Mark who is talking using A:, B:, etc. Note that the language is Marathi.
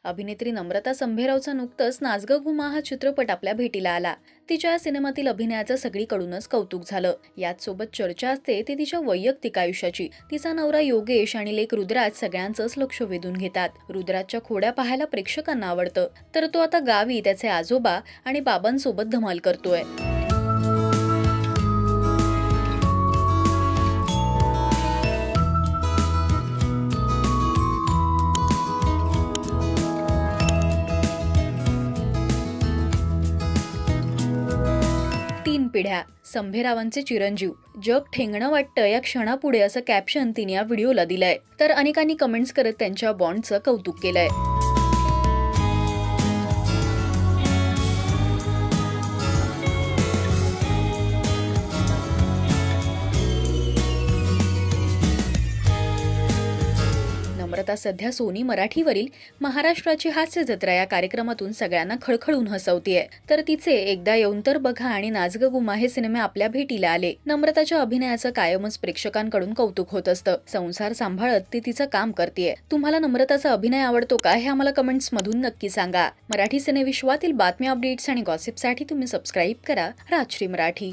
A: अभिनेत्री नम्रता संभेरावचा नुकतंच नाच गं घुमा हा चित्रपट आपल्या भेटीला आला। तिच्या या सिनेमातील अभिनयाचं सगळीकडूनच कौतुक झालं। याच सोबत चर्चा असते ती तिच्या वैयक्तिक आयुष्याची। तिचा नवरा योगेश आणि लेक रुद्राज सगळ्यांचंच लक्ष वेधून घेतात। रुद्राजच्या खोड्या पाहायला प्रेक्षकांना आवडतं, तर तो आता गावी त्याचे आजोबा आणि बाबांसोबत धमाल करतोय। तीन पिढ्या, संभेरावांचे चिरंजीव, जग ठेंगणं वाटतं या क्षणापुढे असं कॅप्शन तिने या व्हिडिओला दिलंय। तर अनेकांनी कमेंट्स करत त्यांच्या बॉन्डचं कौतुक केलंय। नम्रता सध्या सोनी मराठीवरील महाराष्ट्राची हास्य जत्रा या कार्यक्रमातून सगळ्यांना खळखळून हसवतीये। तर तिचे एकदा येऊन तर बघा आणि नाच गं घुमा हे सिनेमे आपल्या भेटीला आले। नम्रताच्या अभिनयाचं कायमच प्रेक्षकांकडून कौतुक होत असतं। संसार सांभाळत ती तिचं काम करतेय। तुम्हाला नम्रताचा अभिनय आवडतो का हे आम्हाला कमेंट्स मधून नक्की सांगा। मराठी सिनेविश्वातील बातम्या, अपडेट्स आणि गॉसिपसाठी तुम्ही सबस्क्राईब करा राजश्री मराठी।